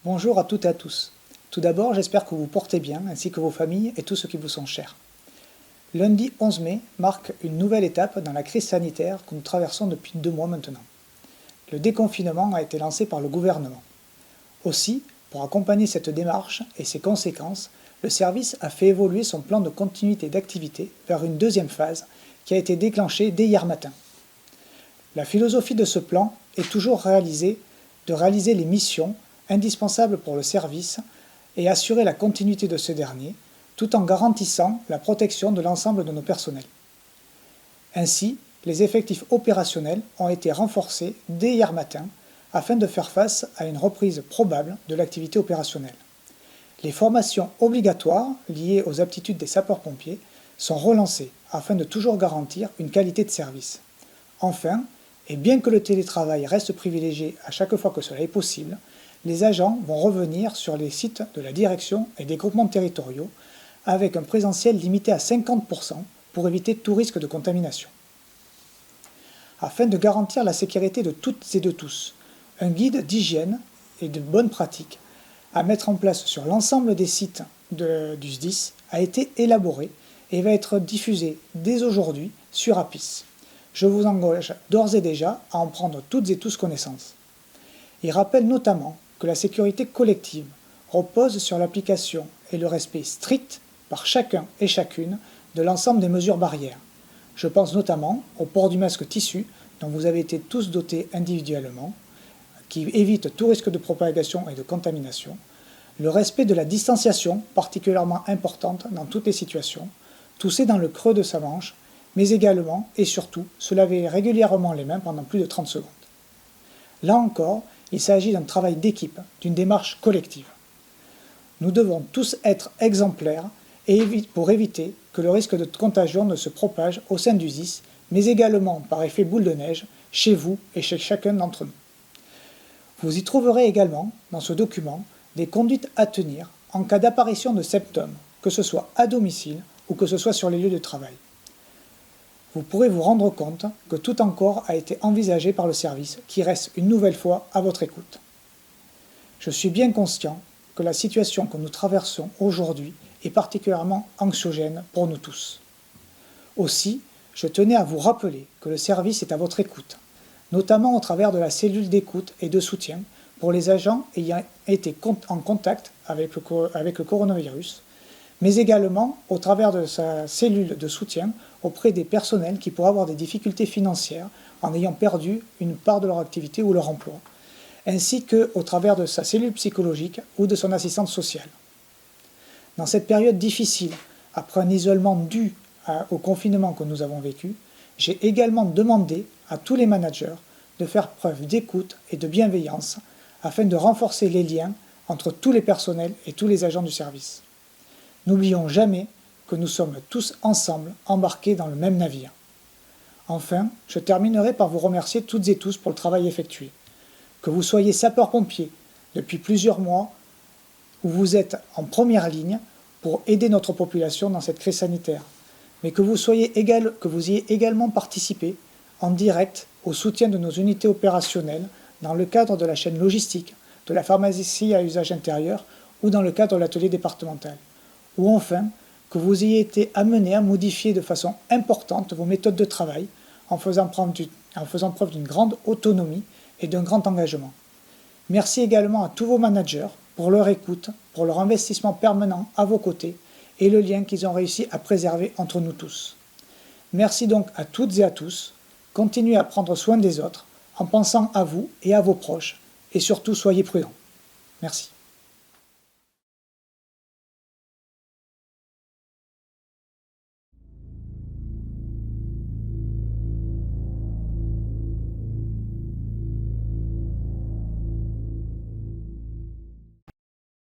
Bonjour à toutes et à tous. Tout d'abord, j'espère que vous vous portez bien, ainsi que vos familles et tous ceux qui vous sont chers. Lundi 11 mai marque une nouvelle étape dans la crise sanitaire que nous traversons depuis 2 mois maintenant. Le déconfinement a été lancé par le gouvernement. Aussi, pour accompagner cette démarche et ses conséquences, le service a fait évoluer son plan de continuité d'activité vers une deuxième phase qui a été déclenchée dès hier matin. La philosophie de ce plan est toujours de réaliser les missions indispensables pour le service et assurer la continuité de ce dernier, tout en garantissant la protection de l'ensemble de nos personnels. Ainsi, les effectifs opérationnels ont été renforcés dès hier matin afin de faire face à une reprise probable de l'activité opérationnelle. Les formations obligatoires liées aux aptitudes des sapeurs-pompiers sont relancées afin de toujours garantir une qualité de service. Enfin, et bien que le télétravail reste privilégié à chaque fois que cela est possible, les agents vont revenir sur les sites de la direction et des groupements territoriaux avec un présentiel limité à 50% pour éviter tout risque de contamination. Afin de garantir la sécurité de toutes et de tous, un guide d'hygiène et de bonnes pratiques à mettre en place sur l'ensemble des sites du SDIS a été élaboré et va être diffusé dès aujourd'hui sur APIS. Je vous engage d'ores et déjà à en prendre toutes et tous connaissance. Il rappelle notamment que la sécurité collective repose sur l'application et le respect strict par chacun et chacune de l'ensemble des mesures barrières. Je pense notamment au port du masque tissu dont vous avez été tous dotés individuellement, qui évite tout risque de propagation et de contamination, le respect de la distanciation particulièrement importante dans toutes les situations, tousser dans le creux de sa manche, mais également et surtout se laver régulièrement les mains pendant plus de 30 secondes. Là encore, il s'agit d'un travail d'équipe, d'une démarche collective. Nous devons tous être exemplaires pour éviter que le risque de contagion ne se propage au sein du SDIS, mais également par effet boule de neige chez vous et chez chacun d'entre nous. Vous y trouverez également, dans ce document, des conduites à tenir en cas d'apparition de symptômes, que ce soit à domicile ou que ce soit sur les lieux de travail. Vous pourrez vous rendre compte que tout encore a été envisagé par le service qui reste une nouvelle fois à votre écoute. Je suis bien conscient que la situation que nous traversons aujourd'hui est particulièrement anxiogène pour nous tous. Aussi, je tenais à vous rappeler que le service est à votre écoute, notamment au travers de la cellule d'écoute et de soutien pour les agents ayant été en contact avec le coronavirus, mais également au travers de sa cellule de soutien auprès des personnels qui pourraient avoir des difficultés financières en ayant perdu une part de leur activité ou leur emploi, ainsi qu'au travers de sa cellule psychologique ou de son assistante sociale. Dans cette période difficile, après un isolement dû au confinement que nous avons vécu, j'ai également demandé à tous les managers de faire preuve d'écoute et de bienveillance afin de renforcer les liens entre tous les personnels et tous les agents du service. N'oublions jamais que nous sommes tous ensemble embarqués dans le même navire. Enfin, je terminerai par vous remercier toutes et tous pour le travail effectué. Que vous soyez sapeurs-pompiers depuis plusieurs mois ou vous êtes en première ligne pour aider notre population dans cette crise sanitaire, mais que vous y ayez également participé en direct au soutien de nos unités opérationnelles dans le cadre de la chaîne logistique, de la pharmacie à usage intérieur ou dans le cadre de l'atelier départemental. Ou enfin, que vous ayez été amené à modifier de façon importante vos méthodes de travail en faisant preuve d'une grande autonomie et d'un grand engagement. Merci également à tous vos managers pour leur écoute, pour leur investissement permanent à vos côtés et le lien qu'ils ont réussi à préserver entre nous tous. Merci donc à toutes et à tous. Continuez à prendre soin des autres en pensant à vous et à vos proches et surtout soyez prudents. Merci.